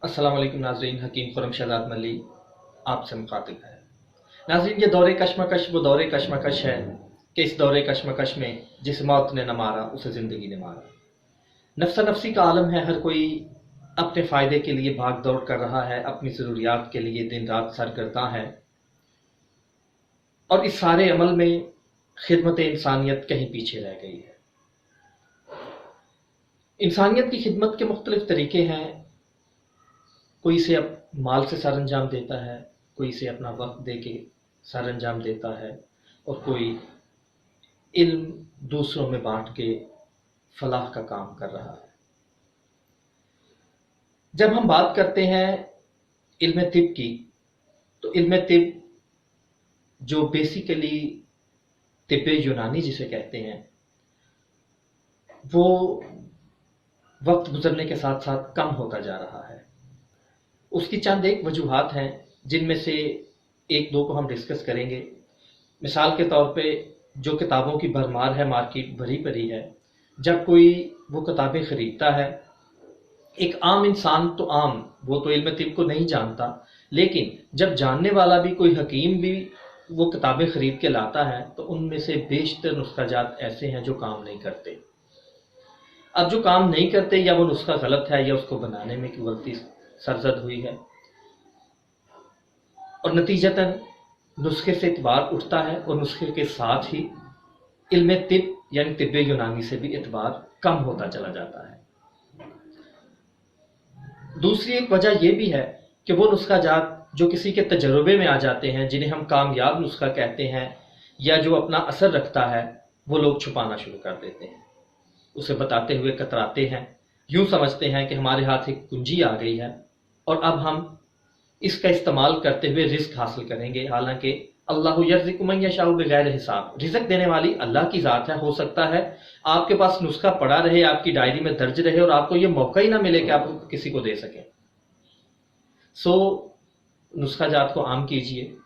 अस्सलाम वालेकुम नाज़रीन, हकीम खुरम शहजाद मली आपसे मुखातिब है। नाज़रीन, ये दौरे कशमकश वो दौरे कशमकश है कि इस दौरे कशमकश में जिस मौत ने न मारा उसे ज़िंदगी ने मारा। नफ्सा नफसी का आलम है, हर कोई अपने फ़ायदे के लिए भाग दौड़ कर रहा है, अपनी ज़रूरियात के लिए दिन रात सरगर्दा है, और इस सारे अमल में खिदमत इंसानियत कहीं पीछे रह गई है। इंसानियत की खिदमत के मुख्तलिफ तरीके हैं। कोई इसे माल से सर अंजाम देता है, कोई इसे अपना वक्त दे के सर अंजाम देता है, और कोई इल्म दूसरों में बांट के फलाह का काम कर रहा है। जब हम बात करते हैं इल्म तिब की, तो इल्म तिब जो बेसिकली तिब्बे यूनानी जिसे कहते हैं, वो वक्त गुजरने के साथ साथ कम होता जा रहा है। उसकी चंद एक वजूहात हैं, जिनमें से एक दो को हम डिस्कस करेंगे। मिसाल के तौर पे जो किताबों की भरमार है, मार्केट भरी पड़ी है, जब कोई वो किताबें ख़रीदता है, एक आम इंसान तो वो तो इल्म तिब को नहीं जानता, लेकिन जब जानने वाला भी कोई हकीम भी वो किताबें ख़रीद के लाता है, तो उनमें से बेशतर नुस्ख़ाजात ऐसे हैं जो काम नहीं करते। अब जो काम नहीं करते, या वो नुस्खा गलत है, या उसको बनाने में कोई गलती सरजद हुई है, और नतीजतन नुस्खे से इतबार उठता है, और नुस्खे के साथ ही इल्म तिब यानी तिब्बे यूनानी से भी इतबार कम होता चला जाता है। दूसरी एक वजह यह भी है कि वो नुस्खाजात जो किसी के तजर्बे में आ जाते हैं, जिन्हें हम कामयाब नुस्खा कहते हैं, या जो अपना असर रखता है, वो लोग छुपाना शुरू कर देते हैं। उसे बताते हुए कतराते हैं, यूं समझते हैं कि हमारे हाथ एक कुंजी आ गई है और अब हम इसका इस्तेमाल करते हुए रिस्क हासिल करेंगे। हालांकि अल्लाहु यर्ज़िक़ु मन यशाउ बिगैर हिसाब, रिज़्क़ देने वाली अल्लाह की ज़ात है। हो सकता है आपके पास नुस्खा पड़ा रहे, आपकी डायरी में दर्ज रहे, और आपको ये मौका ही ना मिले कि आप किसी को दे सकें। नुस्खा जात को आम कीजिए,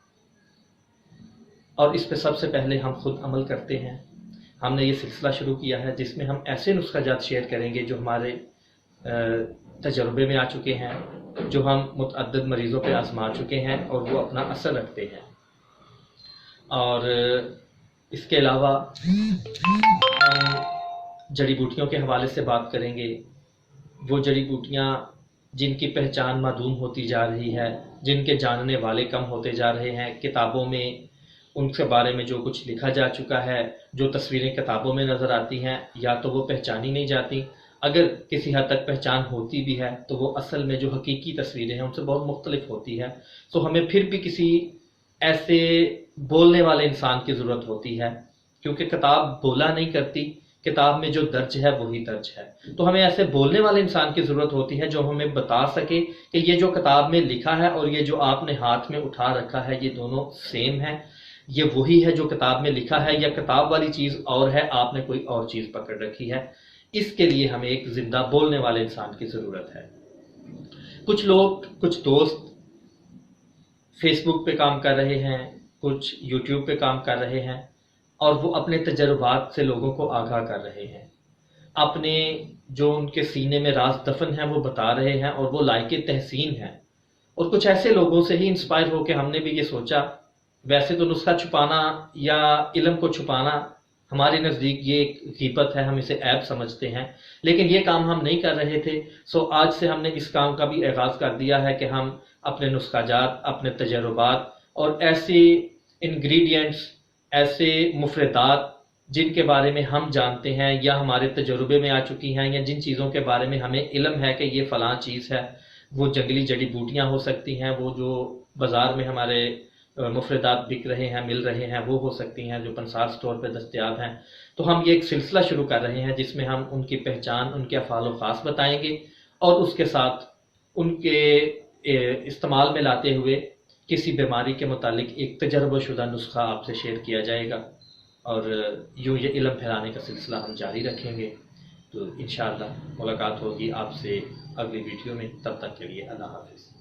और इस पे सबसे पहले हम खुद अमल करते हैं। हमने ये सिलसिला शुरू किया है जिसमें हम ऐसे नुस्खा जात शेयर करेंगे जो हमारे तजर्बे में आ चुके हैं, जो हम मुतअद्दिद मरीज़ों पे आजमा चुके हैं और वो अपना असर रखते हैं। और इसके अलावा हम जड़ी बूटियों के हवाले से बात करेंगे। वो जड़ी बूटियाँ जिनकी पहचान मादूम होती जा रही है, जिनके जानने वाले कम होते जा रहे हैं। किताबों में उनके बारे में जो कुछ लिखा जा चुका है, जो तस्वीरें किताबों में नज़र आती हैं, या तो वो पहचानी नहीं जाती, अगर किसी हद तक पहचान होती भी है तो वो असल में जो हकीकी तस्वीरें हैं उनसे बहुत मुख्तलिफ होती है। तो हमें फिर भी किसी ऐसे बोलने वाले इंसान की ज़रूरत होती है, क्योंकि किताब बोला नहीं करती, किताब में जो दर्ज है वही दर्ज है। तो हमें ऐसे बोलने वाले इंसान की ज़रूरत होती है जो हमें बता सके कि ये जो किताब में लिखा है और ये जो आपने हाथ में उठा रखा है, ये दोनों सेम है, ये वही है जो किताब में लिखा है, या किताब वाली चीज़ और है, आपने कोई और चीज़ पकड़ रखी है। इसके लिए हमें एक जिंदा बोलने वाले इंसान की ज़रूरत है। कुछ लोग, कुछ दोस्त फेसबुक पे काम कर रहे हैं, कुछ यूट्यूब पे काम कर रहे हैं, और वो अपने तजर्बात से लोगों को आगाह कर रहे हैं। अपने जो उनके सीने में राज दफन है वो बता रहे हैं, और वो लायके तहसीन है। और कुछ ऐसे लोगों से ही इंस्पायर होकर हमने भी ये सोचा, वैसे तो नुस्खा छुपाना या इल्म को छुपाना हमारे नज़दीक ये एक गीबत है, हम इसे ऐब समझते हैं, लेकिन ये काम हम नहीं कर रहे थे। आज से हमने इस काम का भी आगाज़ कर दिया है कि हम अपने नुस्खाजात, अपने तजर्बात और ऐसे इंग्रेडिएंट्स, ऐसे मुफरदात जिनके बारे में हम जानते हैं या हमारे तजुर्बे में आ चुकी हैं, या जिन चीज़ों के बारे में हमें इल्म है कि ये फ़लाँ चीज़ है, वो जंगली जड़ी बूटियाँ हो सकती हैं, वो जो बाज़ार में हमारे मुफरदात बिक रहे हैं, मिल रहे हैं, वो हो सकती हैं जो पंसार स्टोर पे दस्तयाब हैं। तो हम ये एक सिलसिला शुरू कर रहे हैं जिसमें हम उनकी पहचान, उनके अफ़ाल ख़ास बताएंगे, और उसके साथ उनके इस्तेमाल में लाते हुए किसी बीमारी के मुतालिक एक तजर्बाशुदा नुस्खा आपसे शेयर किया जाएगा, और यूँ ये इल्म फैलाने का सिलसिला हम जारी रखेंगे। तो इंशाअल्लाह मुलाकात होगी आपसे अगली वीडियो में। तब तक के लिए अल्लाह हाफ़िज़।